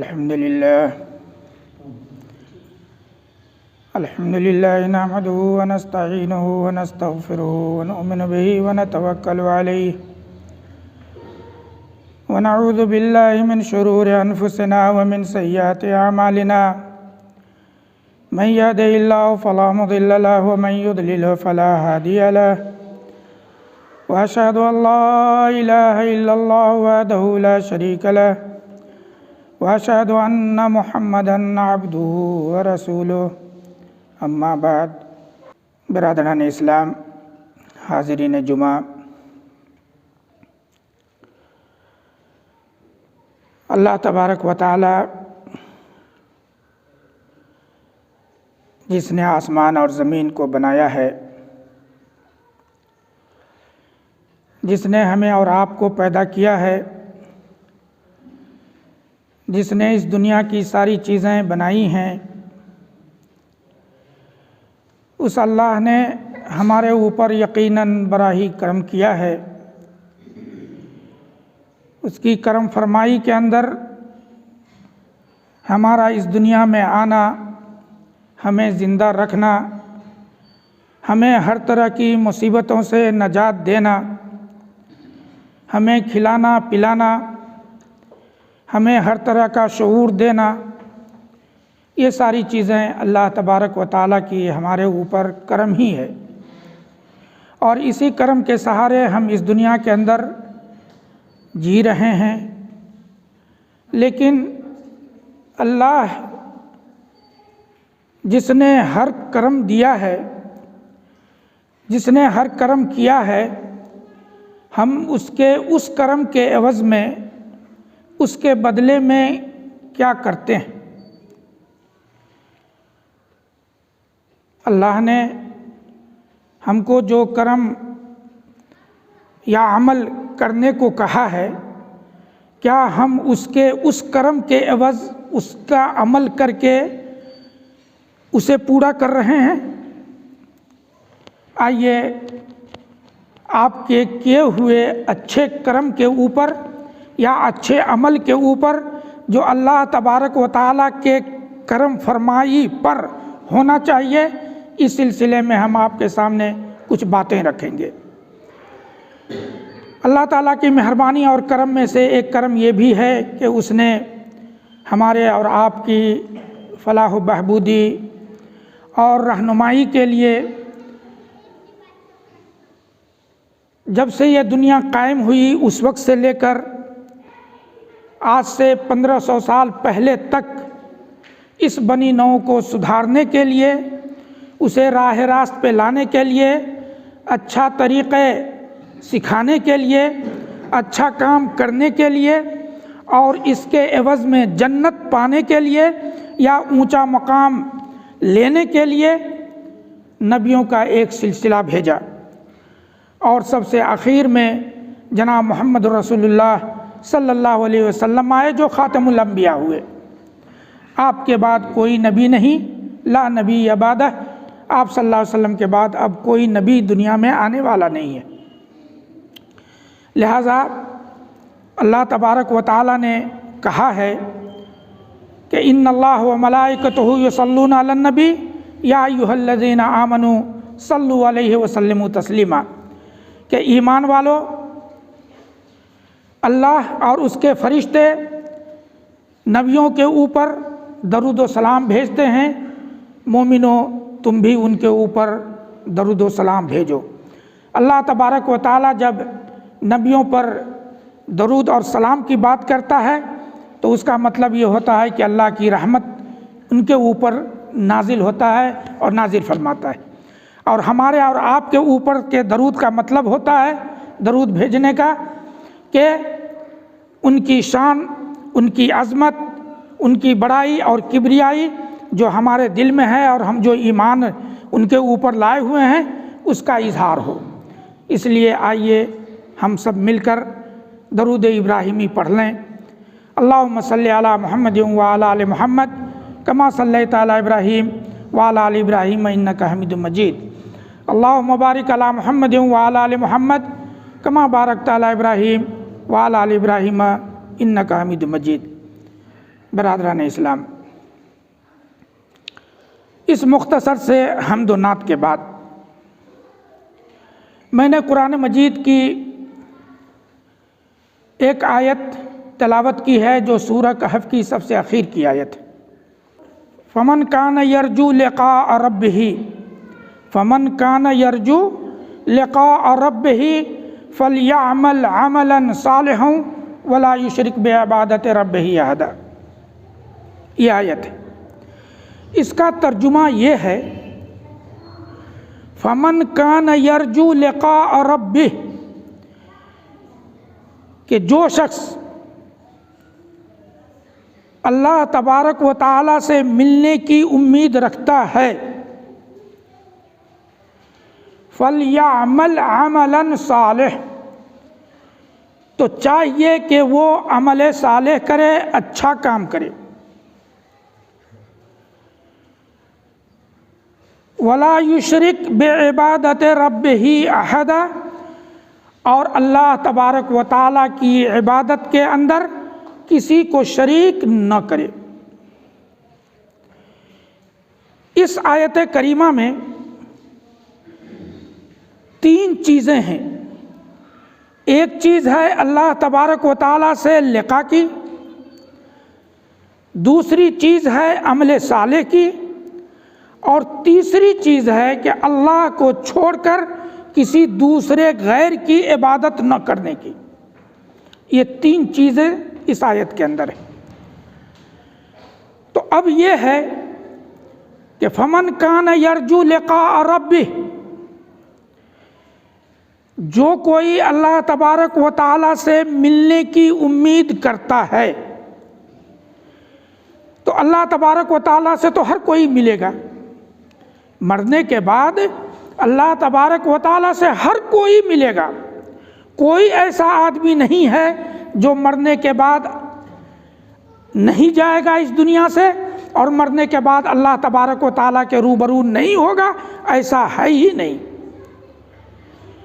الحمد لله نحمده ونستعينه ونستغفره ونؤمن به ونتوكل عليه ونعوذ بالله من شرور أنفسنا ومن سيئات أعمالنا من يهده الله فلا مضل له ومن يضلل فلا هادي له وأشهد أن لا إله إلا الله وحده لا شريك له وأشهد أن محمدًا عبده ورسوله اما بعد۔ برادران اسلام، حاضرین جمعہ، اللہ تبارک و تعالی جس نے آسمان اور زمین کو بنایا ہے، جس نے ہمیں اور آپ کو پیدا کیا ہے، جس نے اس دنیا کی ساری چیزیں بنائی ہیں، اس اللہ نے ہمارے اوپر یقیناً بڑا ہی کرم کیا ہے۔ اس کی کرم فرمائی کے اندر ہمارا اس دنیا میں آنا، ہمیں زندہ رکھنا، ہمیں ہر طرح کی مصیبتوں سے نجات دینا، ہمیں کھلانا پلانا، ہمیں ہر طرح کا شعور دینا، یہ ساری چیزیں اللہ تبارک و تعالیٰ کی ہمارے اوپر کرم ہی ہے، اور اسی کرم کے سہارے ہم اس دنیا کے اندر جی رہے ہیں۔ لیکن اللہ جس نے ہر کرم دیا ہے، جس نے ہر کرم کیا ہے، ہم اس کرم کے عوض میں، اس کے بدلے میں کیا کرتے ہیں؟ اللہ نے ہم کو جو کرم یا عمل کرنے کو کہا ہے، کیا ہم اس کرم کے عوض اس کا عمل کر کے اسے پورا کر رہے ہیں؟ آئیے آپ کے کیے ہوئے اچھے کرم کے اوپر یا اچھے عمل کے اوپر جو اللہ تبارک و تعالیٰ کے کرم فرمائی پر ہونا چاہیے، اس سلسلے میں ہم آپ کے سامنے کچھ باتیں رکھیں گے۔ اللہ تعالیٰ کی مہربانی اور کرم میں سے ایک کرم یہ بھی ہے کہ اس نے ہمارے اور آپ کی فلاح و بہبودی اور رہنمائی کے لیے جب سے یہ دنیا قائم ہوئی اس وقت سے لے کر آج سے 1500 سال پہلے تک اس بنی نوع کو سدھارنے کے لیے، اسے راہ راست پہ لانے کے لیے، اچھا طریقے سکھانے کے لیے، اچھا کام کرنے کے لیے، اور اس کے عوض میں جنت پانے کے لیے یا اونچا مقام لینے کے لیے نبیوں کا ایک سلسلہ بھیجا، اور سب سے آخر میں جناب محمد رسول اللہ صلی اللہ علیہ وسلم آئے جو خاتم الانبیاء ہوئے۔ آپ کے بعد کوئی نبی نہیں، لا نبی بعدہ، آپ صلی اللہ علیہ وسلم کے بعد اب کوئی نبی دنیا میں آنے والا نہیں ہے۔ لہٰذا اللہ تبارک و تعالیٰ نے کہا ہے کہ ان اللہ و ملائکتہ یصلون علی النبی یا ایھا الذین آمنوا صلوا علیہ وسلموا تسلیما، کہ ایمان والو، اللہ اور اس کے فرشتے نبیوں کے اوپر درود و سلام بھیجتے ہیں، مومنو تم بھی ان کے اوپر درود و سلام بھیجو۔ اللہ تبارک و تعالیٰ جب نبیوں پر درود اور سلام کی بات کرتا ہے تو اس کا مطلب یہ ہوتا ہے کہ اللہ کی رحمت ان کے اوپر نازل ہوتا ہے اور نازل فرماتا ہے، اور ہمارے اور آپ کے اوپر کے درود کا مطلب ہوتا ہے، درود بھیجنے کا، کہ ان کی شان، ان کی عظمت، ان کی بڑائی اور کبریائی جو ہمارے دل میں ہے اور ہم جو ایمان ان کے اوپر لائے ہوئے ہیں اس کا اظہار ہو۔ اس لیے آئیے ہم سب مل کر درود ابراہیمی پڑھ لیں۔ اللہم صلی علی محمد وعلی آل محمد کما صلیت علی ابراہیم وعلی آل ابراہیم انک حمید مجید۔ اللہم بارک علی محمد وعلی آل محمد کما بارکت علی ابراہیم وعلی آل ابراہیم انک حمید مجید۔ برادران اسلام، اس مختصر سے حمد و نعت کے بعد میں نے قرآن مجید کی ایک آیت تلاوت کی ہے جو سورہ کہف کی سب سے اخیر کی آیت ہے۔ فمن کان یرجو لقاء ربہ، فمن کان یرجو لقاء ربہ فلیعمل عملا صالحا ولا یشرک بعبادت ربہ احدا۔ یہ آیت ہے، اس کا ترجمہ یہ ہے فمن کان یرجو لقاء ربہ، کہ جو شخص اللہ تبارک و تعالیٰ سے ملنے کی امید رکھتا ہے، فَلْيَعْمَلْ عَمَلًا صَالِحًا، تو چاہیے کہ وہ عمل صالح کرے، اچھا کام کرے۔ وَلَا يُشْرِكْ بِعِبَادَةِ رَبِّهِ أَحَدًا، اور اللہ تبارک و تعالیٰ کی عبادت کے اندر کسی کو شریک نہ کرے۔ اس آیت کریمہ میں تین چیزیں ہیں۔ ایک چیز ہے اللہ تبارک و تعالیٰ سے لقاء کی، دوسری چیز ہے عمل صالح کی، اور تیسری چیز ہے کہ اللہ کو چھوڑ کر کسی دوسرے غیر کی عبادت نہ کرنے کی۔ یہ تین چیزیں اس آیت کے اندر ہیں۔ تو اب یہ ہے کہ فمن کان یرجو لقاء ربہ، جو کوئی اللہ تبارک و تعالیٰ سے ملنے کی امید کرتا ہے، تو اللہ تبارک و تعالیٰ سے تو ہر کوئی ملے گا۔ مرنے کے بعد اللہ تبارک و تعالیٰ سے ہر کوئی ملے گا۔ کوئی ایسا آدمی نہیں ہے جو مرنے کے بعد نہیں جائے گا اس دنیا سے اور مرنے کے بعد اللہ تبارک و تعالیٰ کے روبرو نہیں ہوگا، ایسا ہے ہی نہیں۔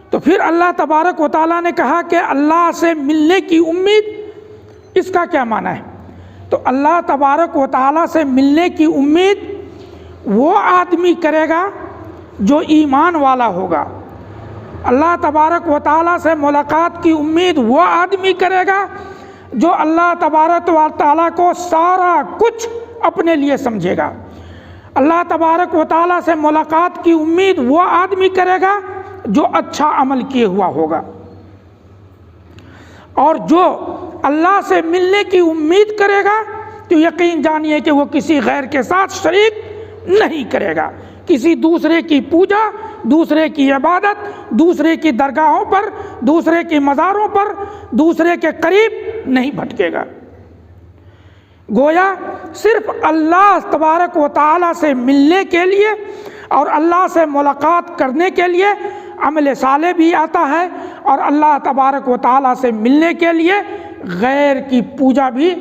تو پھر اللہ تبارک و تعالیٰ نے کہا کہ اللہ سے ملنے کی امید، اس کا کیا معنی ہے؟ تو اللہ تبارک و تعالیٰ سے ملنے کی امید وہ آدمی کرے گا جو ایمان والا ہوگا۔ اللہ تبارک و تعالیٰ سے ملاقات کی امید وہ آدمی کرے گا جو اللہ تبارک و تعالیٰ کو سارا کچھ اپنے لیے سمجھے گا۔ اللہ تبارک و تعالیٰ سے ملاقات کی امید وہ آدمی کرے گا جو اچھا عمل کیے ہوا ہوگا، اور جو اللہ سے ملنے کی امید کرے گا تو یقین جانیے کہ وہ کسی غیر کے ساتھ شریک نہیں کرے گا، کسی دوسرے کی پوجا، دوسرے کی عبادت، دوسرے کی درگاہوں پر، دوسرے کی مزاروں پر، دوسرے کے قریب نہیں بھٹکے گا۔ گویا صرف اللہ تبارک و تعالیٰ سے ملنے کے لیے اور اللہ سے ملاقات کرنے کے لیے عمل صالح بھی آتا ہے، اور اللہ تبارک و تعالیٰ سے ملنے کے لیے غیر کی پوجا بھی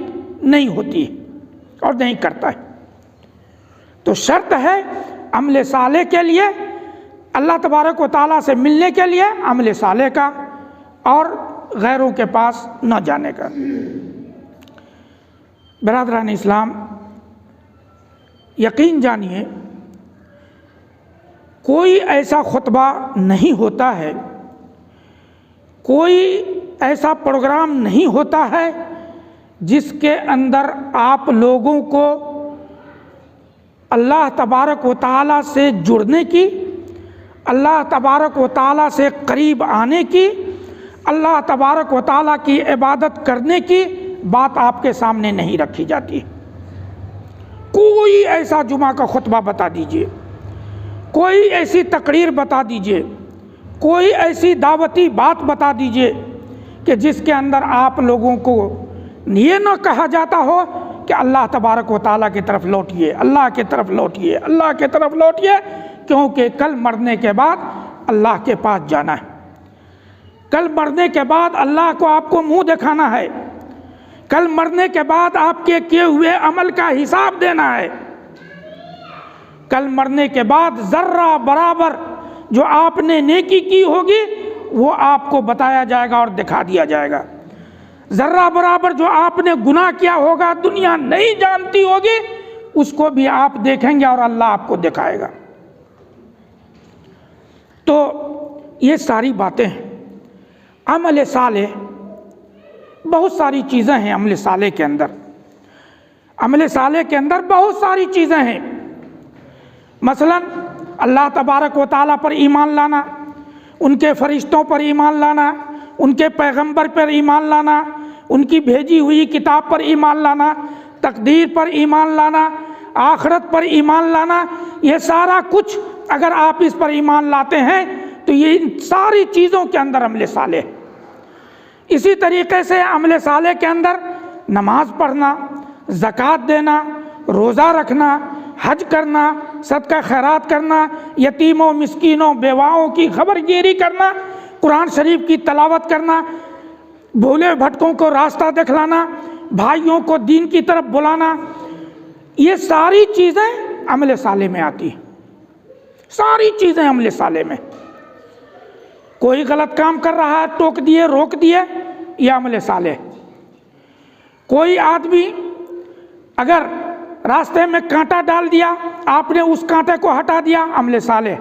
نہیں ہوتی اور نہیں کرتا ہے۔ تو شرط ہے عمل صالح کے لیے، اللہ تبارک و تعالیٰ سے ملنے کے لیے عمل صالح کا، اور غیروں کے پاس نہ جانے کا۔ برادران اسلام، یقین جانیے کوئی ایسا خطبہ نہیں ہوتا ہے، کوئی ایسا پروگرام نہیں ہوتا ہے جس کے اندر آپ لوگوں کو اللہ تبارک و تعالیٰ سے جڑنے کی، اللہ تبارک و تعالیٰ سے قریب آنے کی، اللہ تبارک و تعالیٰ کی عبادت کرنے کی بات آپ کے سامنے نہیں رکھی جاتی۔ کوئی ایسا جمعہ کا خطبہ بتا دیجئے، کوئی ایسی تقریر بتا دیجئے، کوئی ایسی دعوتی بات بتا دیجئے کہ جس کے اندر آپ لوگوں کو یہ نہ کہا جاتا ہو کہ اللہ تبارک و تعالیٰ کی طرف لوٹیے، اللہ کی طرف لوٹیے، اللہ کی طرف لوٹیے، کیونکہ کل مرنے کے بعد اللہ کے پاس جانا ہے۔ کل مرنے کے بعد اللہ کو آپ کو منہ دکھانا ہے۔ کل مرنے کے بعد آپ کے کیے ہوئے عمل کا حساب دینا ہے۔ کل مرنے کے بعد ذرہ برابر جو آپ نے نیکی کی ہوگی وہ آپ کو بتایا جائے گا اور دکھا دیا جائے گا۔ ذرہ برابر جو آپ نے گناہ کیا ہوگا دنیا نہیں جانتی ہوگی، اس کو بھی آپ دیکھیں گے اور اللہ آپ کو دکھائے گا۔ تو یہ ساری باتیں ہیں۔ عمل صالح، بہت ساری چیزیں ہیں عمل صالح کے اندر، عمل صالح کے اندر بہت ساری چیزیں ہیں۔ مثلا اللہ تبارک و تعالیٰ پر ایمان لانا، ان کے فرشتوں پر ایمان لانا، ان کے پیغمبر پر ایمان لانا، ان کی بھیجی ہوئی کتاب پر ایمان لانا، تقدیر پر ایمان لانا، آخرت پر ایمان لانا، یہ سارا کچھ اگر آپ اس پر ایمان لاتے ہیں تو یہ ان ساری چیزوں کے اندر عمل صالح ہے۔ اسی طریقے سے عمل صالح کے اندر نماز پڑھنا، زکوٰۃ دینا، روزہ رکھنا، حج کرنا، صدقہ خیرات کرنا، یتیموں، مسکینوں، بیواؤں کی خبر گیری کرنا، قرآن شریف کی تلاوت کرنا، بھولے بھٹکوں کو راستہ دکھلانا، بھائیوں کو دین کی طرف بلانا، یہ ساری چیزیں عمل صالح میں آتی ہیں، ساری چیزیں عمل صالح میں۔ کوئی غلط کام کر رہا ہے، ٹوک دیے، روک دیے، یہ عمل صالح۔ کوئی آدمی اگر راستے میں کانٹا ڈال دیا، آپ نے اس کانٹے کو ہٹا دیا، عمل صالح۔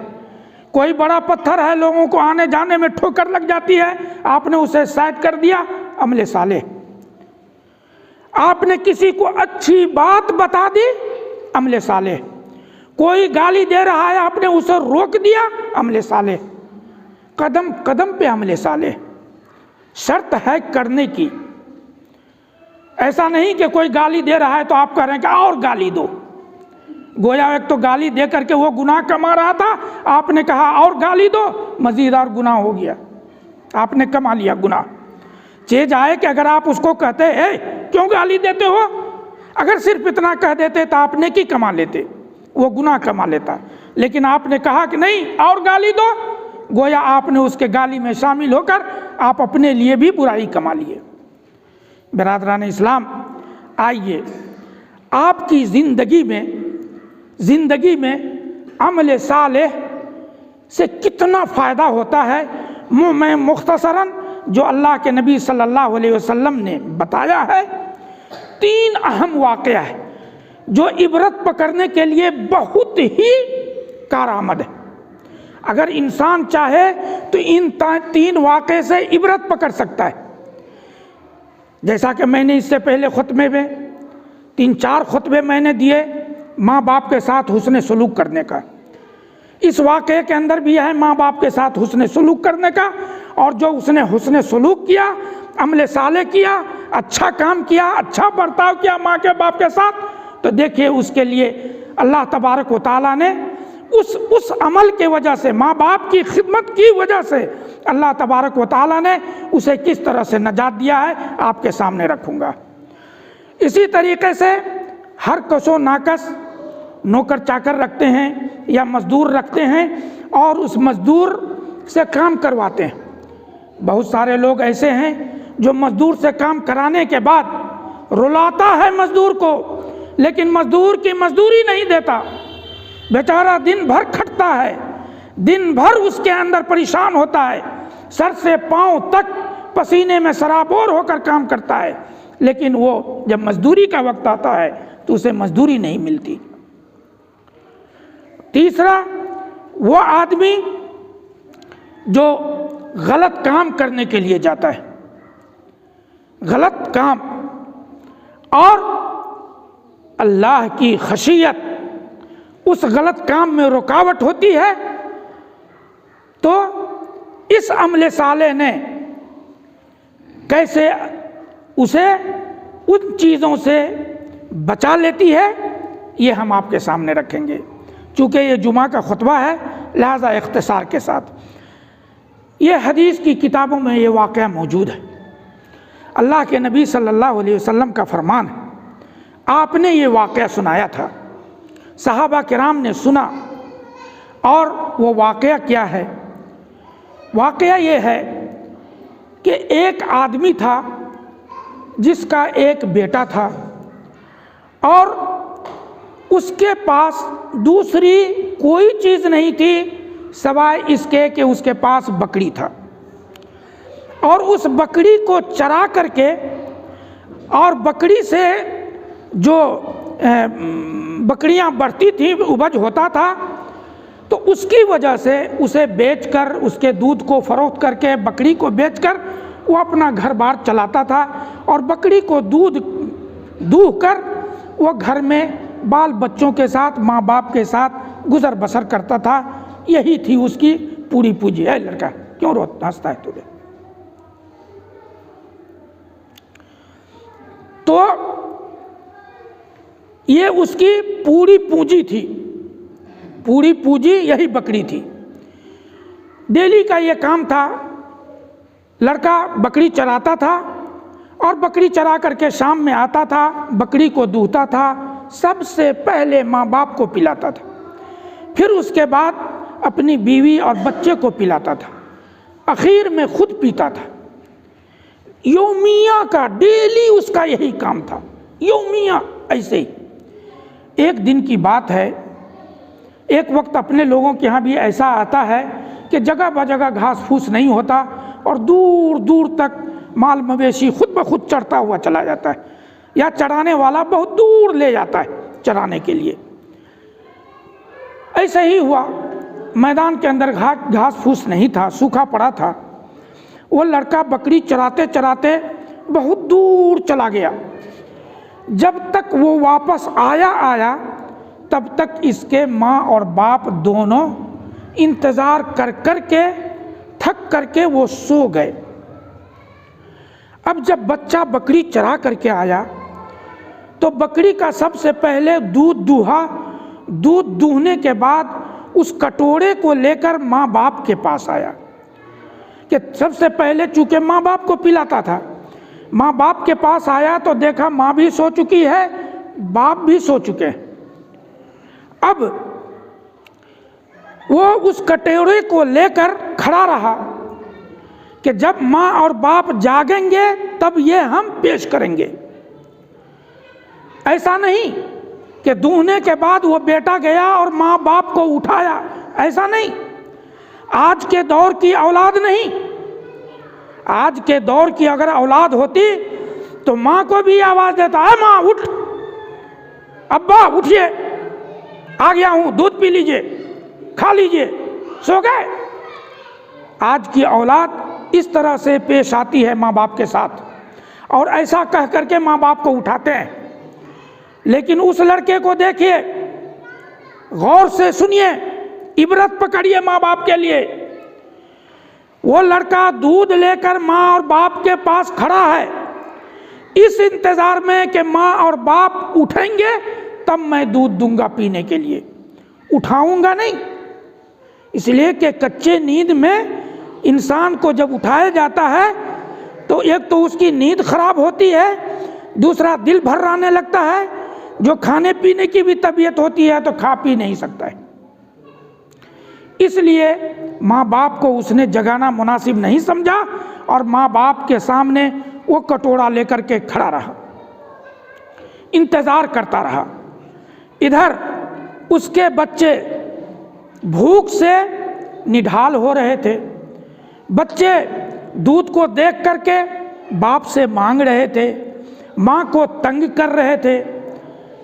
کوئی بڑا پتھر ہے، لوگوں کو آنے جانے میں ٹھوکر لگ جاتی ہے، آپ نے اسے سائڈ کر دیا، عمل صالح۔ آپ نے کسی کو اچھی بات بتا دی، عمل صالح۔ کوئی گالی دے رہا ہے، آپ نے اسے روک دیا، عمل صالح۔ قدم قدم پہ عمل صالح، شرط ہے کرنے کی۔ ایسا نہیں کہ کوئی گالی دے رہا ہے تو آپ کہہ رہے ہیں کہ اور گالی دو، گویا ایک تو گالی دے کر کے وہ گناہ کما رہا تھا، آپ نے کہا اور گالی دو، مزید اور گناہ ہو گیا، آپ نے کما لیا گناہ۔ چیز آئے کہ اگر آپ اس کو کہتے اے کیوں گالی دیتے ہو، اگر صرف اتنا کہہ دیتے تو آپ نیکی کما لیتے، وہ گناہ کما لیتا، لیکن آپ نے کہا کہ نہیں اور گالی دو، گویا آپ نے اس کے گالی میں شامل ہو کر آپ اپنے لیے بھی برائی کما لیے۔ برادران اسلام، آئیے آپ کی زندگی میں عمل صالح سے کتنا فائدہ ہوتا ہے، میں مختصراً جو اللہ کے نبی صلی اللہ علیہ وسلم نے بتایا ہے، 3 اہم واقعہ ہے جو عبرت پکڑنے کے لیے بہت ہی کارآمد ہے۔ اگر انسان چاہے تو ان 3 واقعے سے عبرت پکڑ سکتا ہے۔ جیسا کہ میں نے اس سے پہلے خطبے میں 3-4 خطبے میں نے دیے ماں باپ کے ساتھ حسن سلوک کرنے کا، اس واقعے کے اندر بھی ہے ماں باپ کے ساتھ حسن سلوک کرنے کا، اور جو اس نے حسن سلوک کیا، عمل صالح کیا، اچھا کام کیا، اچھا برتاؤ کیا ماں کے باپ کے ساتھ، تو دیکھیے اس کے لیے اللہ تبارک و تعالیٰ نے اس عمل کے وجہ سے، ماں باپ کی خدمت کی وجہ سے اللہ تبارک و تعالیٰ نے اسے کس طرح سے نجات دیا ہے آپ کے سامنے رکھوں گا۔ اسی طریقے سے ہر کس و ناکس نوکر چاکر رکھتے ہیں یا مزدور رکھتے ہیں اور اس مزدور سے کام کرواتے ہیں۔ بہت سارے لوگ ایسے ہیں جو مزدور سے کام کرانے کے بعد رلاتا ہے مزدور کو، لیکن مزدور کی مزدوری نہیں دیتا، بیچارہ دن بھر کھٹتا ہے، دن بھر اس کے اندر پریشان ہوتا ہے، سر سے پاؤں تک پسینے میں سرابور ہو کر کام کرتا ہے، لیکن وہ جب مزدوری کا وقت آتا ہے تو اسے مزدوری نہیں ملتی۔ تیسرا، وہ آدمی جو غلط کام کرنے کے لیے جاتا ہے، غلط کام، اور اللہ کی خشیت اس غلط کام میں رکاوٹ ہوتی ہے، تو اس عمل صالح نے کیسے اسے ان چیزوں سے بچا لیتی ہے، یہ ہم آپ کے سامنے رکھیں گے۔ چونکہ یہ جمعہ کا خطبہ ہے لہذا اختصار کے ساتھ، یہ حدیث کی کتابوں میں یہ واقعہ موجود ہے۔ اللہ کے نبی صلی اللہ علیہ وسلم کا فرمان ہے، آپ نے یہ واقعہ سنایا تھا، صحابہ کرام نے سنا، اور وہ واقعہ کیا ہے؟ واقعہ یہ ہے کہ ایک آدمی تھا جس کا ایک بیٹا تھا، اور اس کے پاس دوسری کوئی چیز نہیں تھی سوائے اس کے کہ اس کے پاس بکری تھا، اور اس بکری کو چرا کر کے اور بکری سے جو بکریاں بڑھتی تھیں، اپج ہوتا تھا، تو اس کی وجہ سے اسے بیچ کر، اس کے دودھ کو فروخت کر کے، بکری کو بیچ کر وہ اپنا گھر بار چلاتا تھا، اور بکری کو دودھ دوہ کر وہ گھر میں بال بچوں کے ساتھ، ماں باپ کے ساتھ گزر بسر کرتا تھا۔ یہی تھی اس کی پوری پونجی۔ ہے لڑکا کیوں ہنستا ہے تجھے؟ تو یہ اس کی پوری پونجی تھی، پوری پونجی یہی بکری تھی۔ ڈیلی کا یہ کام تھا، لڑکا بکری چراتا تھا، اور بکری چرا کر کے شام میں آتا تھا، بکری کو دوہتا تھا، سب سے پہلے ماں باپ کو پلاتا تھا، پھر اس کے بعد اپنی بیوی اور بچے کو پلاتا تھا، اخیر میں خود پیتا تھا۔ یومیہ کا، ڈیلی اس کا یہی کام تھا، یومیہ ایسے ہی۔ ایک دن کی بات ہے، ایک وقت اپنے لوگوں کے ہاں بھی ایسا آتا ہے کہ جگہ بجگہ گھاس پھوس نہیں ہوتا، اور دور دور تک مال مویشی خود بخود چڑھتا ہوا چلا جاتا ہے، یا چرانے والا بہت دور لے جاتا ہے چرانے کے لیے۔ ایسا ہی ہوا، میدان کے اندر گھاس پھوس نہیں تھا، سوکھا پڑا تھا۔ وہ لڑکا بکری چراتے چراتے بہت دور چلا گیا۔ جب تک وہ واپس آیا تب تک اس کے ماں اور باپ دونوں انتظار کر کر کے تھک کر کے وہ سو گئے۔ اب جب بچہ بکری چرا کر کے آیا تو بکری کا سب سے پہلے دودھ دوہا، دودھ دوہنے کے بعد اس کٹورے کو لے کر ماں باپ کے پاس آیا، کہ سب سے پہلے چونکہ ماں باپ کو پلاتا تھا، ماں باپ کے پاس آیا تو دیکھا ماں بھی سو چکی ہے، باپ بھی سو چکے ہیں۔ اب وہ اس کٹورے کو لے کر کھڑا رہا کہ جب ماں اور باپ جاگیں گے تب یہ ہم پیش کریں گے۔ ایسا نہیں کہ دودھنے کے بعد وہ بیٹا گیا اور ماں باپ کو اٹھایا، ایسا نہیں۔ آج کے دور کی اولاد نہیں، آج کے دور کی اگر اولاد ہوتی تو ماں کو بھی آواز دیتا، اے ماں اٹھ، ابا اٹھئے، آ گیا ہوں، دودھ پی لیجئے، کھا لیجئے، سو گئے۔ آج کی اولاد اس طرح سے پیش آتی ہے ماں باپ کے ساتھ، اور ایسا کہہ کر کے ماں باپ کو اٹھاتے ہیں۔ لیکن اس لڑکے کو دیکھیے، غور سے سنیے، عبرت پکڑیے ماں باپ کے لیے۔ وہ لڑکا دودھ لے کر ماں اور باپ کے پاس کھڑا ہے، اس انتظار میں کہ ماں اور باپ اٹھیں گے تب میں دودھ دوں گا پینے کے لیے، اٹھاؤں گا نہیں۔ اس لیے کہ کچے نیند میں انسان کو جب اٹھایا جاتا ہے تو ایک تو اس کی نیند خراب ہوتی ہے، دوسرا دل بھرانے لگتا ہے، جو کھانے پینے کی بھی طبیعت ہوتی ہے تو کھا پی نہیں سکتا ہے۔ اس لیے ماں باپ کو اس نے جگانا مناسب نہیں سمجھا، اور ماں باپ کے سامنے وہ کٹورا لے کر کے کھڑا رہا، انتظار کرتا رہا۔ ادھر اس کے بچے بھوک سے نڈھال ہو رہے تھے، بچے دودھ کو دیکھ کر کے باپ سے مانگ رہے تھے، ماں کو تنگ کر رہے تھے،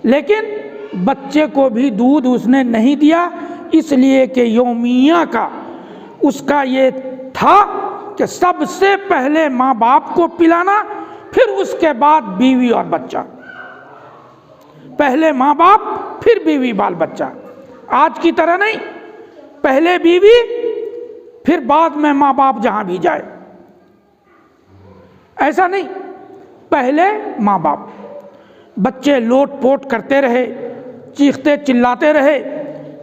لیکن بچے کو بھی دودھ اس نے نہیں دیا، اس لیے کہ یومیہ کا اس کا یہ تھا کہ سب سے پہلے ماں باپ کو پلانا، پھر اس کے بعد بیوی اور بچہ، پہلے ماں باپ پھر بیوی بال بچہ۔ آج کی طرح نہیں، پہلے بیوی پھر بعد میں ماں باپ جہاں بھی جائے، ایسا نہیں، پہلے ماں باپ۔ بچے لوٹ پوٹ کرتے رہے، چیختے چلاتے رہے،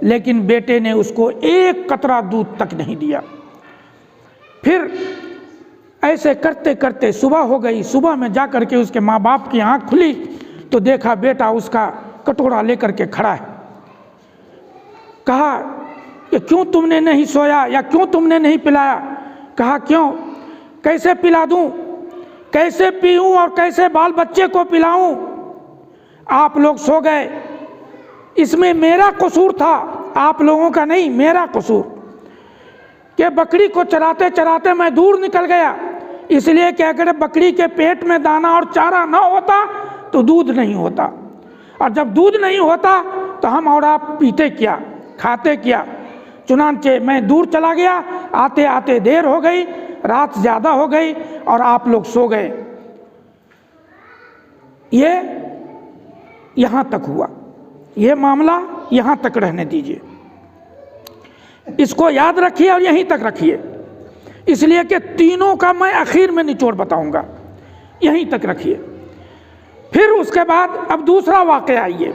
لیکن بیٹے نے اس کو ایک قطرہ دودھ تک نہیں دیا۔ پھر ایسے کرتے کرتے صبح ہو گئی، صبح میں جا کر کے اس کے ماں باپ کی آنکھ کھلی تو دیکھا بیٹا اس کا کٹورا لے کر کے کھڑا ہے۔ کہا کہ کیوں تم نے نہیں سویا، یا کیوں تم نے نہیں پلایا؟ کہا کیوں، کیسے پلا دوں، کیسے پیوں اور کیسے بال بچے کو پلاؤں؟ آپ لوگ سو گئے، اس میں میرا قصور تھا، آپ لوگوں کا نہیں، میرا قصور، کہ بکری کو چراتے چراتے میں دور نکل گیا، اس لیے کہ اگر بکری کے پیٹ میں دانا اور چارہ نہ ہوتا تو دودھ نہیں ہوتا، اور جب دودھ نہیں ہوتا تو ہم اور آپ پیتے کیا، کھاتے کیا؟ چنانچہ میں دور چلا گیا، آتے آتے دیر ہو گئی، رات زیادہ ہو گئی اور آپ لوگ سو گئے۔ یہ یہاں تک ہوا، یہ معاملہ یہاں تک رہنے دیجیے، اس کو یاد رکھیے اور یہیں تک رکھیے، اس لیے کہ تینوں کا میں اخیر میں نچوڑ بتاؤں گا، یہیں تک رکھیے۔ پھر اس کے بعد اب دوسرا واقعہ آئیے۔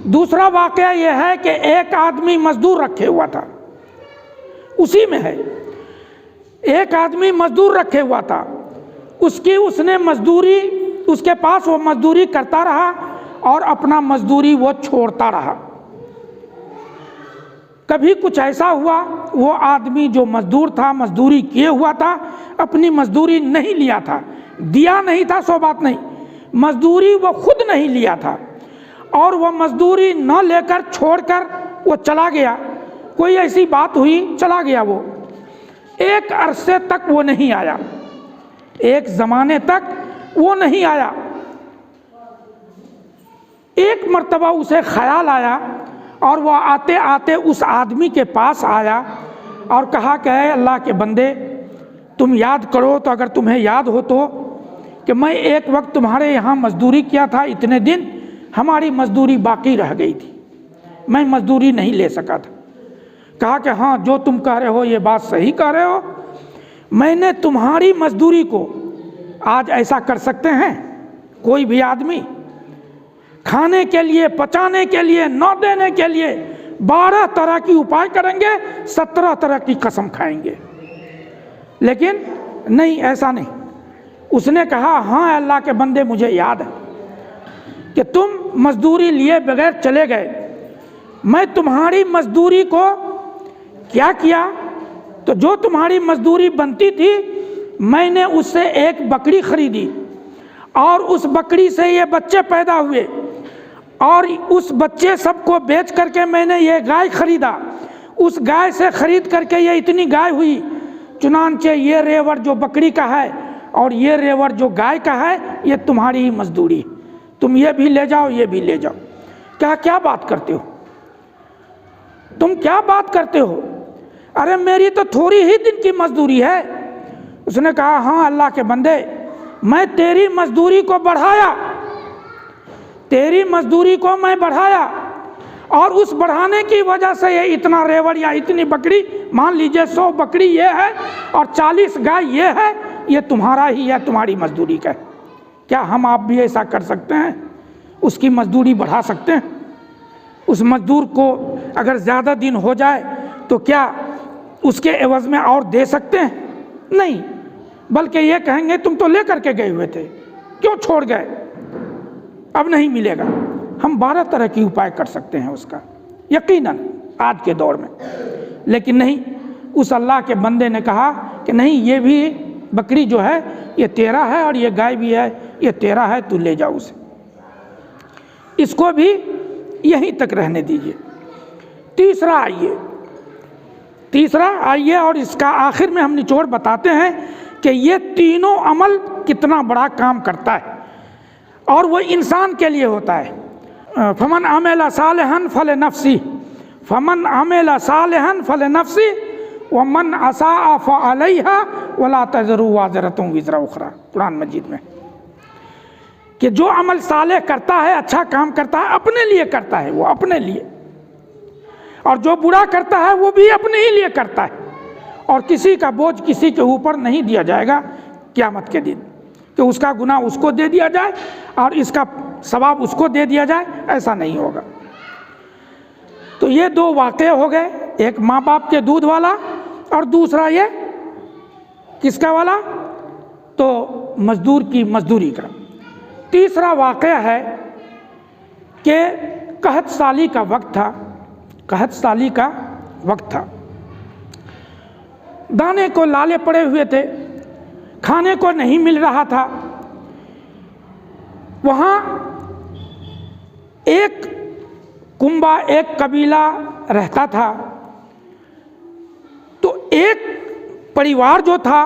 دوسرا واقعہ یہ ہے کہ ایک آدمی مزدور رکھے ہوا تھا، اسی میں ہے، ایک آدمی مزدور رکھے ہوا تھا، اس نے مزدوری، اس کے پاس وہ مزدوری کرتا رہا اور اپنا مزدوری وہ چھوڑتا رہا۔ کبھی کچھ ایسا ہوا، وہ آدمی جو مزدور تھا، مزدوری کیے ہوا تھا، اپنی مزدوری نہیں لیا تھا، دیا نہیں تھا، سو بات نہیں، مزدوری وہ خود نہیں لیا تھا، اور وہ مزدوری نہ لے کر چھوڑ کر وہ چلا گیا، کوئی ایسی بات ہوئی چلا گیا، وہ ایک عرصے تک وہ نہیں آیا، ایک زمانے تک وہ نہیں آیا۔ ایک مرتبہ اسے خیال آیا اور وہ آتے آتے اس آدمی کے پاس آیا اور کہا کہ اے اللہ کے بندے، تم یاد کرو تو اگر تمہیں یاد ہو تو کہ میں ایک وقت تمہارے یہاں مزدوری کیا تھا، اتنے دن ہماری مزدوری باقی رہ گئی تھی، میں مزدوری نہیں لے سکا تھا۔ کہا کہ ہاں، جو تم کہہ رہے ہو یہ بات صحیح کہہ رہے ہو، میں نے تمہاری مزدوری کو، آج ایسا کر سکتے ہیں کوئی بھی آدمی، کھانے کے لیے، پچانے کے لیے، نہ دینے کے لیے 12 طرح کی اپائے کریں گے، 17 طرح کی قسم کھائیں گے، لیکن نہیں، ایسا نہیں۔ اس نے کہا ہاں اللہ کے بندے، مجھے یاد ہے کہ تم مزدوری لیے بغیر چلے گئے، میں تمہاری مزدوری کو کیا کیا، تو جو تمہاری مزدوری بنتی تھی میں نے اس سے ایک بکری خریدی، اور اس بکری سے یہ بچے پیدا ہوئے، اور اس بچے سب کو بیچ کر کے میں نے یہ گائے خریدا، اس گائے سے خرید کر کے یہ اتنی گائے ہوئی، چنانچہ یہ ریوڑ جو بکری کا ہے اور یہ ریوڑ جو گائے کا ہے یہ تمہاری ہی مزدوری، تم یہ بھی لے جاؤ، یہ بھی لے جاؤ۔ کیا بات کرتے ہو تم، کیا بات کرتے ہو؟ ارے میری تو تھوڑی ہی دن کی مزدوری ہے۔ اس نے کہا ہاں اللہ کے بندے، میں تیری مزدوری کو بڑھایا، تیری مزدوری کو میں بڑھایا، اور اس بڑھانے کی وجہ سے یہ اتنا ریوڑ یا اتنی بکری، مان لیجئے 100 بکری یہ ہے اور 40 گائے یہ ہے، یہ تمہارا ہی ہے، تمہاری مزدوری کا ہے۔ کیا ہم آپ بھی ایسا کر سکتے ہیں؟ اس کی مزدوری بڑھا سکتے ہیں؟ اس مزدور کو اگر زیادہ دن ہو جائے تو کیا اس کے عوض میں اور دے سکتے ہیں؟ نہیں، بلکہ یہ کہیں گے تم تو لے کر کے گئے ہوئے تھے، کیوں چھوڑ گئے، اب نہیں ملے گا۔ ہم 12 طرح کی اپائے کر سکتے ہیں اس کا، یقیناً آج کے دور میں، لیکن نہیں، اس اللہ کے بندے نے کہا کہ نہیں، یہ بھی بکری جو ہے یہ تیرا ہے، اور یہ گائے بھی ہے یہ تیرا ہے، تو لے جاؤ اسے، اس کو بھی یہیں تک رہنے دیجئے۔ تیسرا آئیے اور اس کا آخر میں ہم نچوڑ بتاتے ہیں کہ یہ تینوں عمل کتنا بڑا کام کرتا ہے، اور وہ انسان کے لیے ہوتا ہے۔ فمن عمل صالحا فلنفسہ، فمن عمل صالحا فلنفسہ ومن اساء فعلیہا ولا تزر وازرۃ وزر اخری، قرآن مجید میں، کہ جو عمل صالح کرتا ہے، اچھا کام کرتا ہے، اپنے لیے کرتا ہے، وہ اپنے لیے، اور جو برا کرتا ہے وہ بھی اپنے ہی لیے کرتا ہے، اور کسی کا بوجھ کسی کے اوپر نہیں دیا جائے گا قیامت کے دن، کہ اس کا گناہ اس کو دے دیا جائے اور اس کا ثواب اس کو دے دیا جائے، ایسا نہیں ہوگا۔ تو یہ 2 واقعے ہو گئے، ایک ماں باپ کے دودھ والا اور دوسرا یہ کس کا والا، تو مزدور کی مزدوری کا۔ تیسرا واقعہ ہے کہ قحط سالی کا وقت تھا، قحط سالی کا وقت تھا، دانے کو لالے پڑے ہوئے تھے، کھانے کو نہیں مل رہا تھا۔ وہاں ایک کنبہ، ایک قبیلہ رہتا تھا، تو ایک پریوار جو تھا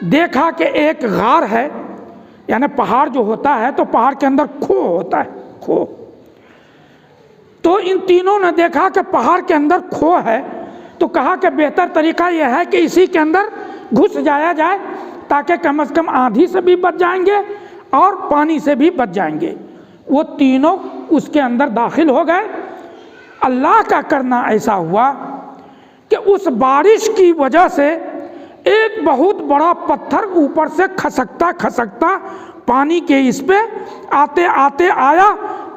دیکھا کہ ایک غار ہے، یعنی پہاڑ جو ہوتا ہے تو پہاڑ کے اندر کھو ہوتا ہے، کھو۔ تو ان تینوں نے دیکھا کہ پہاڑ کے اندر کھو ہے، تو کہا کہ بہتر طریقہ یہ ہے کہ اسی کے اندر گھس جایا جائے تاکہ کم از کم آندھی سے بھی بچ جائیں گے اور پانی سے بھی بچ جائیں گے۔ وہ تینوں اس کے اندر داخل ہو گئے۔ اللہ کا کرنا ایسا ہوا کہ اس بارش کی وجہ سے ایک بہت بڑا پتھر اوپر سے کھسکتا کھسکتا پانی کے اس پہ آتے آتے آیا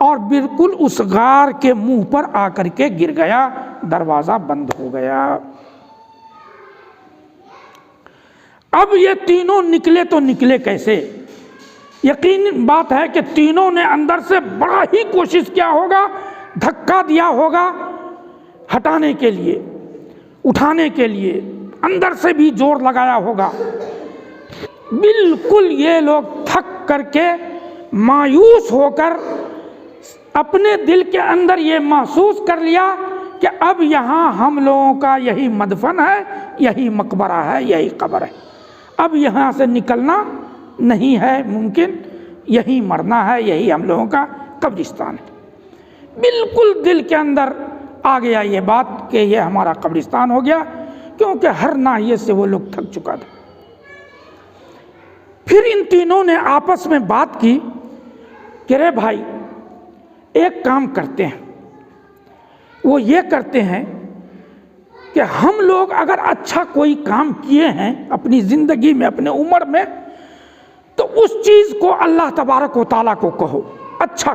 اور بالکل اس غار کے منہ پر آ کر کے گر گیا، دروازہ بند ہو گیا۔ اب یہ تینوں نکلے تو نکلے کیسے؟ یقین بات ہے کہ تینوں نے اندر سے بڑا ہی کوشش کیا ہوگا، دھکا دیا ہوگا ہٹانے کے لیے، اٹھانے کے لیے، اندر سے بھی زور لگایا ہوگا۔ بالکل یہ لوگ تھک کر کے مایوس ہو کر اپنے دل کے اندر یہ محسوس کر لیا کہ اب یہاں ہم لوگوں کا یہی مدفن ہے، یہی مقبرہ ہے، یہی قبر ہے، اب یہاں سے نکلنا نہیں ہے ممکن، یہی مرنا ہے، یہی ہم لوگوں کا قبرستان ہے۔ بالکل دل کے اندر آ گیا یہ بات کہ یہ ہمارا قبرستان ہو گیا، کیونکہ ہر ناحیے سے وہ لوگ تھک چکا تھا۔ پھر ان تینوں نے آپس میں بات کی کہ رے بھائی ایک کام کرتے ہیں، وہ یہ کرتے ہیں کہ ہم لوگ اگر اچھا کوئی کام کیے ہیں اپنی زندگی میں، اپنے عمر میں، تو اس چیز کو اللہ تبارک و تعالیٰ کو کہو، اچھا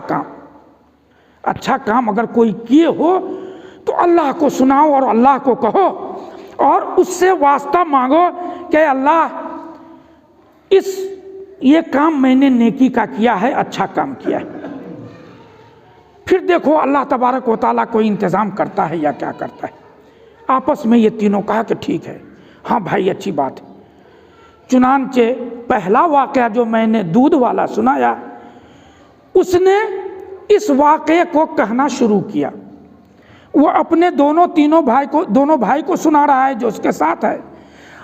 کام اگر کوئی کیے ہو تو اللہ کو سناؤ اور اللہ کو کہو اور اس سے واسطہ مانگو کہ اللہ یہ کام میں نے نیکی کا کیا ہے، اچھا کام کیا ہے۔ پھر دیکھو اللہ تبارک و تعالیٰ کوئی انتظام کرتا ہے یا کیا کرتا ہے۔ آپس میں یہ تینوں کہا کہ ٹھیک ہے، ہاں بھائی اچھی بات ہے۔ چنانچہ پہلا واقعہ جو میں نے دودھ والا سنایا، اس نے اس واقعے کو کہنا شروع کیا۔ وہ اپنے دونوں بھائی کو سنا رہا ہے جو اس کے ساتھ ہے،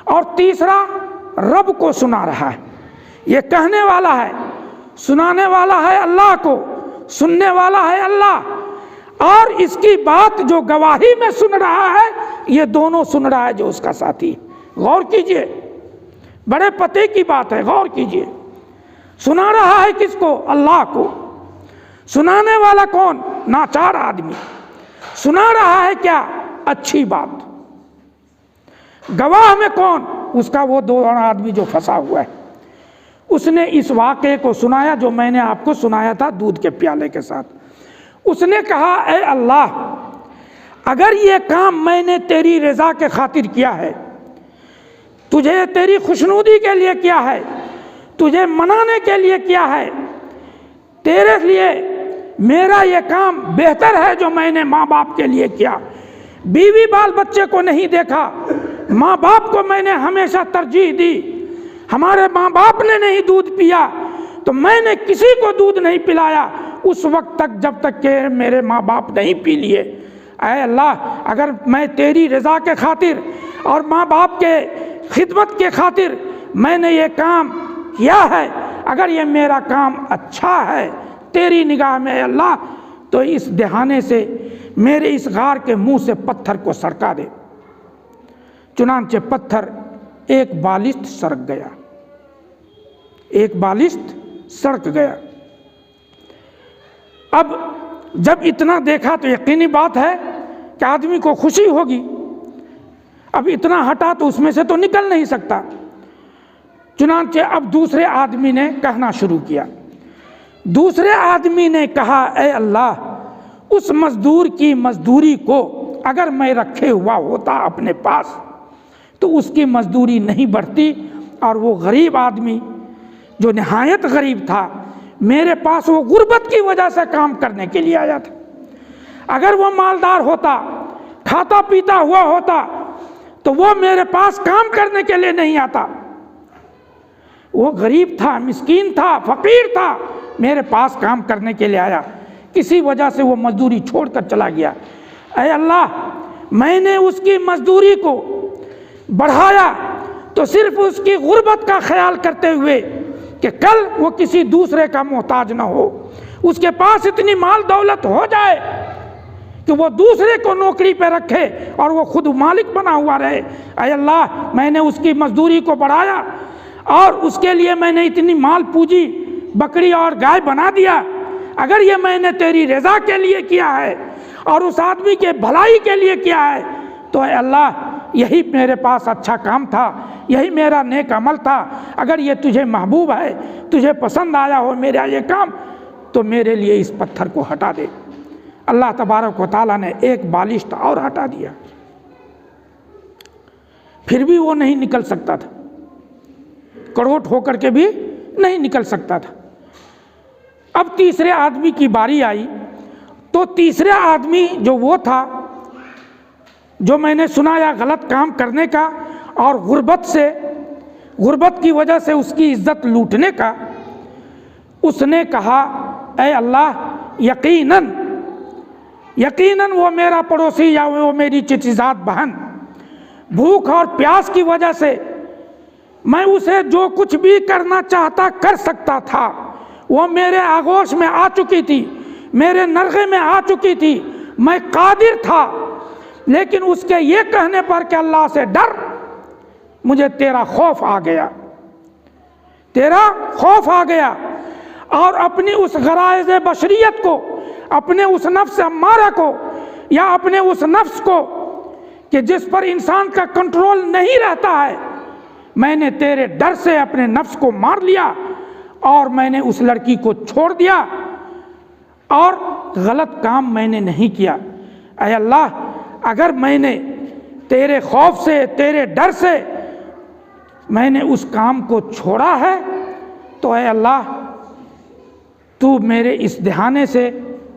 اور تیسرا رب کو سنا رہا ہے۔ یہ کہنے والا ہے، سنانے والا ہے اللہ کو، سننے والا ہے اللہ، اور اس کی بات جو گواہی میں سن رہا ہے یہ دونوں سن رہا ہے جو اس کا ساتھی۔ غور کیجئے، بڑے پتے کی بات ہے، غور کیجئے۔ سنا رہا ہے کس کو؟ اللہ کو۔ سنانے والا کون؟ ناچار آدمی۔ سنا رہا ہے کیا؟ اچھی بات۔ گواہ میں کون؟ اس کا وہ دو آدمی جو پھنسا ہوا ہے۔ اس نے اس واقعے کو سنایا جو میں نے آپ کو سنایا تھا دودھ کے پیالے کے ساتھ۔ اس نے کہا اے اللہ، اگر یہ کام میں نے تیری رضا کے خاطر کیا ہے، تجھے تیری خوشنودی کے لیے کیا ہے، تجھے منانے کے لیے کیا ہے، تیرے لیے میرا یہ کام بہتر ہے جو میں نے ماں باپ کے لیے کیا، بیوی بال بچے کو نہیں دیکھا، ماں باپ کو میں نے ہمیشہ ترجیح دی، ہمارے ماں باپ نے نہیں دودھ پیا تو میں نے کسی کو دودھ نہیں پلایا اس وقت تک جب تک کہ میرے ماں باپ نہیں پی لیے۔ اے اللہ، اگر میں تیری رضا کے خاطر اور ماں باپ کے خدمت کے خاطر میں نے یہ کام کیا ہے، اگر یہ میرا کام اچھا ہے تیری نگاہ میں اے اللہ، تو اس دہانے سے میرے اس غار کے منہ سے پتھر کو سرکا دے۔ چنانچہ پتھر ایک بالشت سرک گیا، ایک بالشت سرک گیا۔ اب جب اتنا دیکھا تو یقینی بات ہے کہ آدمی کو خوشی ہوگی، اب اتنا ہٹا تو اس میں سے تو نکل نہیں سکتا۔ چنانچہ اب دوسرے آدمی نے کہنا شروع کیا۔ دوسرے آدمی نے کہا اے اللہ، اس مزدور کی مزدوری کو اگر میں رکھے ہوا ہوتا اپنے پاس تو اس کی مزدوری نہیں بڑھتی، اور وہ غریب آدمی جو نہایت غریب تھا میرے پاس وہ غربت کی وجہ سے کام کرنے کے لیے آیا تھا۔ اگر وہ مالدار ہوتا، کھاتا پیتا ہوا ہوتا تو وہ میرے پاس کام کرنے کے لیے نہیں آتا۔ وہ غریب تھا، مسکین تھا، فقیر تھا، میرے پاس کام کرنے کے لیے آیا، کسی وجہ سے وہ مزدوری چھوڑ کر چلا گیا۔ اے اللہ، میں نے اس کی مزدوری کو بڑھایا تو صرف اس کی غربت کا خیال کرتے ہوئے کہ کل وہ کسی دوسرے کا محتاج نہ ہو، اس کے پاس اتنی مال دولت ہو جائے کہ وہ دوسرے کو نوکری پہ رکھے اور وہ خود مالک بنا ہوا رہے۔ اے اللہ، میں نے اس کی مزدوری کو بڑھایا اور اس کے لیے میں نے اتنی مال پوجی بکری اور گائے بنا دیا، اگر یہ میں نے تیری رضا کے لیے کیا ہے اور اس آدمی کے بھلائی کے لیے کیا ہے تو اے اللہ یہی میرے پاس اچھا کام تھا، یہی میرا نیک عمل تھا، اگر یہ تجھے محبوب ہے، تجھے پسند آیا ہو میرا یہ کام، تو میرے لیے اس پتھر کو ہٹا دے۔ اللہ تبارک و تعالیٰ نے ایک بالشت اور ہٹا دیا، پھر بھی وہ نہیں نکل سکتا تھا، کروٹ ہو کر کے بھی نہیں نکل سکتا تھا۔ اب تیسرے آدمی کی باری آئی تو تیسرے آدمی جو وہ تھا جو میں نے سنایا غلط کام کرنے کا اور غربت کی وجہ سے اس کی عزت لوٹنے کا، اس نے کہا اے اللہ یقیناً وہ میرا پڑوسی یا وہ میری چچیزاد بہن بھوک اور پیاس کی وجہ سے میں اسے جو کچھ بھی کرنا چاہتا کر سکتا تھا، وہ میرے آغوش میں آ چکی تھی، میرے نرغے میں آ چکی تھی، میں قادر تھا، لیکن اس کے یہ کہنے پر کہ اللہ سے ڈر، مجھے تیرا خوف آ گیا اور اپنی اس غرائز بشریت کو، اپنے اس نفس امارہ کو یا اپنے اس نفس کو کہ جس پر انسان کا کنٹرول نہیں رہتا ہے، میں نے تیرے ڈر سے اپنے نفس کو مار لیا اور میں نے اس لڑکی کو چھوڑ دیا اور غلط کام میں نے نہیں کیا۔ اے اللہ، اگر میں نے تیرے خوف سے، تیرے ڈر سے میں نے اس کام کو چھوڑا ہے تو اے اللہ تو میرے اس دہانے سے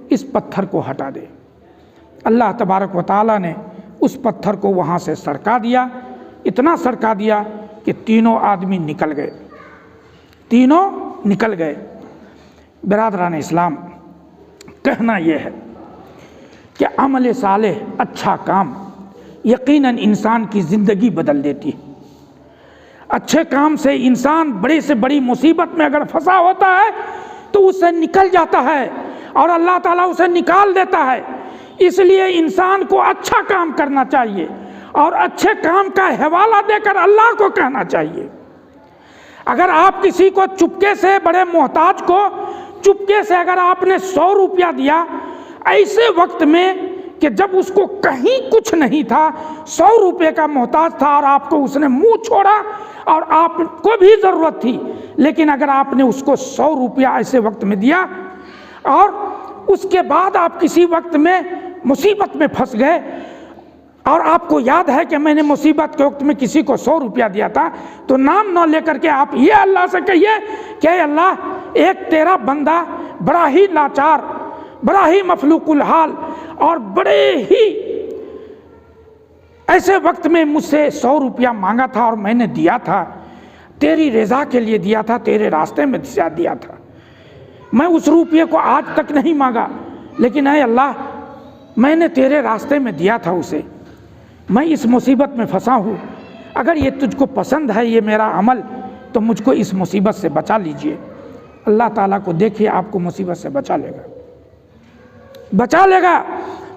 اس پتھر کو ہٹا دے۔ اللہ تبارک و تعالیٰ نے اس پتھر کو وہاں سے سڑکا دیا، اتنا سڑکا دیا کہ تینوں آدمی نکل گئے۔ برادران اسلام، کہنا یہ ہے کہ عمل صالح، اچھا کام یقیناً انسان کی زندگی بدل دیتی ہے۔ اچھے کام سے انسان بڑی سے بڑی مصیبت میں اگر پھنسا ہوتا ہے تو اس سے نکل جاتا ہے اور اللہ تعالیٰ اسے نکال دیتا ہے۔ اس لیے انسان کو اچھا کام کرنا چاہیے اور اچھے کام کا حوالہ دے کر اللہ کو کہنا چاہیے۔ اگر آپ کسی کو چپکے سے، بڑے محتاج کو چپکے سے اگر آپ نے 100 روپیہ دیا ایسے وقت میں کہ جب اس کو کہیں کچھ نہیں تھا، 100 روپے کا محتاج تھا اور آپ کو اس نے منہ چھوڑا اور آپ کو بھی ضرورت تھی، لیکن اگر آپ نے اس کو 100 روپیہ ایسے وقت میں دیا اور اس کے بعد آپ کسی وقت میں مصیبت میں پھنس گئے اور آپ کو یاد ہے کہ میں نے مصیبت کے وقت میں کسی کو 100 روپیہ دیا تھا، تو نام نہ لے کر کے آپ یہ اللہ سے کہیے کہ اے اللہ، ایک تیرا بندہ بڑا ہی لاچار، بڑا ہی مفلوق الحال اور بڑے ہی ایسے وقت میں مجھ سے 100 روپیہ مانگا تھا اور میں نے دیا تھا، تیری رضا کے لیے دیا تھا، تیرے راستے میں دیا تھا، میں اس روپیے کو آج تک نہیں مانگا، لیکن اے اللہ میں نے تیرے راستے میں دیا تھا اسے، میں اس مصیبت میں پھنسا ہوں، اگر یہ تجھ کو پسند ہے یہ میرا عمل تو مجھ کو اس مصیبت سے بچا لیجئے۔ اللہ تعالیٰ کو دیکھیے آپ کو مصیبت سے بچا لے گا۔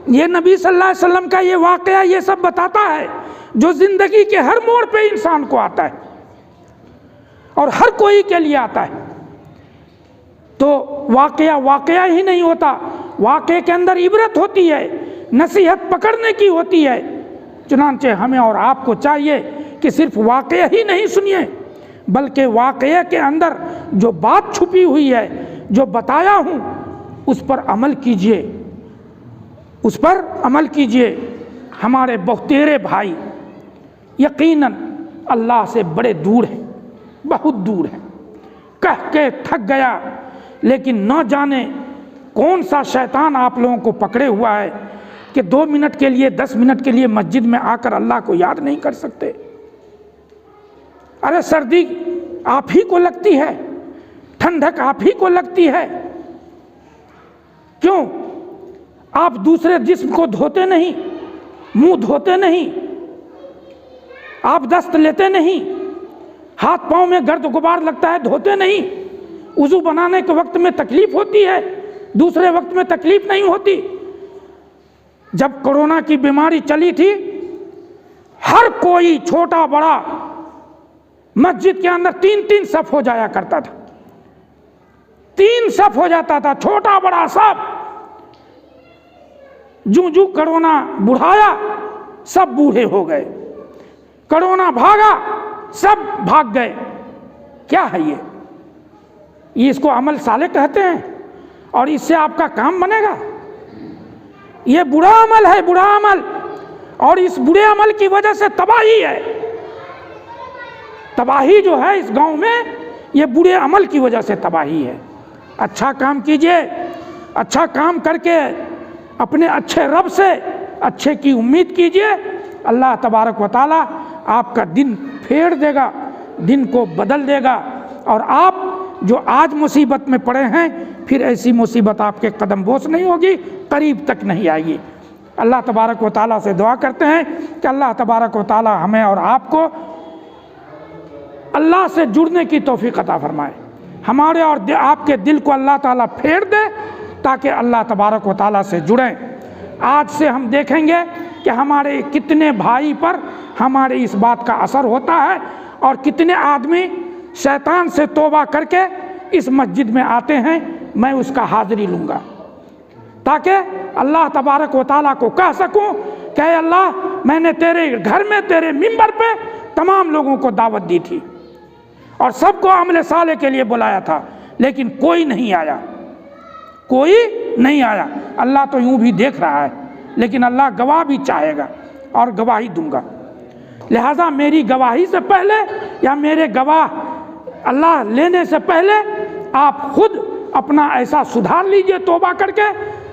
یہ نبی صلی اللہ علیہ وسلم کا یہ واقعہ یہ سب بتاتا ہے جو زندگی کے ہر موڑ پہ انسان کو آتا ہے اور ہر کوئی کے لیے آتا ہے۔ تو واقعہ ہی نہیں ہوتا، واقعے کے اندر عبرت ہوتی ہے، نصیحت پکڑنے کی ہوتی ہے۔ چنانچہ ہمیں اور آپ کو چاہیے کہ صرف واقعہ ہی نہیں سنیے بلکہ واقعے کے اندر جو بات چھپی ہوئی ہے، جو بتایا ہوں، اس پر عمل کیجئے۔ ہمارے بہتیرے بھائی یقیناً اللہ سے بڑے دور ہیں، بہت دور ہیں، کہہ کے تھک گیا، لیکن نہ جانے کون سا شیطان آپ لوگوں کو پکڑے ہوا ہے کہ 2 منٹ کے لیے، 10 منٹ کے لیے مسجد میں آ کر اللہ کو یاد نہیں کر سکتے۔ ارے سردی آپ ہی کو لگتی ہے، ٹھنڈک آپ ہی کو لگتی ہے، کیوں آپ دوسرے جسم کو دھوتے نہیں، منہ دھوتے نہیں، آپ دست لیتے نہیں، ہاتھ پاؤں میں گرد غبار لگتا ہے دھوتے نہیں، وضو بنانے کے وقت میں تکلیف ہوتی ہے، دوسرے وقت میں تکلیف نہیں ہوتی۔ جب کورونا کی بیماری چلی تھی، ہر کوئی چھوٹا بڑا مسجد کے اندر 3 صف ہو جایا کرتا تھا، 3 صف ہو جاتا تھا، چھوٹا بڑا سب۔ جو کرونا بڑھایا سب بوڑھے ہو گئے، کرونا بھاگا سب بھاگ گئے۔ کیا ہے یہ اس کو عمل صالح کہتے ہیں، اور اس سے آپ کا کام بنے گا؟ یہ برا عمل ہے، برا عمل، اور اس برے عمل کی وجہ سے تباہی ہے۔ تباہی جو ہے اس گاؤں میں، یہ برے عمل کی وجہ سے تباہی ہے۔ اچھا کام کیجئے، اچھا کام کر کے اپنے اچھے رب سے اچھے کی امید کیجئے، اللہ تبارک و تعالی آپ کا دن پھیر دے گا، دن کو بدل دے گا، اور آپ جو آج مصیبت میں پڑے ہیں پھر ایسی مصیبت آپ کے قدم بوس نہیں ہوگی، قریب تک نہیں آئے گی۔ اللہ تبارک و تعالیٰ سے دعا کرتے ہیں کہ اللہ تبارک و تعالیٰ ہمیں اور آپ کو اللہ سے جڑنے کی توفیق عطا فرمائے، ہمارے اور آپ کے دل کو اللہ تعالیٰ پھیر دے تاکہ اللہ تبارک و تعالیٰ سے جڑیں۔ آج سے ہم دیکھیں گے کہ ہمارے کتنے بھائی پر ہمارے اس بات کا اثر ہوتا ہے، اور کتنے آدمی شیطان سے توبہ کر کے اس مسجد میں آتے ہیں۔ میں اس کا حاضری لوں گا تاکہ اللہ تبارک و تعالیٰ کو کہہ سکوں کہ اے اللہ، میں نے تیرے گھر میں تیرے منبر پہ تمام لوگوں کو دعوت دی تھی اور سب کو عمل صالح کے لیے بلایا تھا، لیکن کوئی نہیں آیا، کوئی نہیں آیا۔ اللہ تو یوں بھی دیکھ رہا ہے، لیکن اللہ گواہ بھی چاہے گا اور گواہی دوں گا۔ لہٰذا میری گواہی سے پہلے یا میرے گواہ اللہ لینے سے پہلے آپ خود اپنا ایسا سدھار لیجئے توبہ کر کے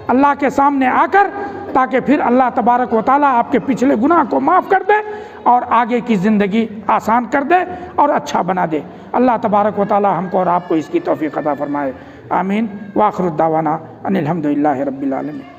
اللہ کے سامنے آ کر، تاکہ پھر اللہ تبارک و تعالیٰ آپ کے پچھلے گناہ کو معاف کر دے اور آگے کی زندگی آسان کر دے اور اچھا بنا دے۔ اللہ تبارک و تعالیٰ ہم کو اور آپ کو اس کی توفیق عطا فرمائے، آمین۔ وآخر الدعوانا ان الحمدللہ رب العالمین۔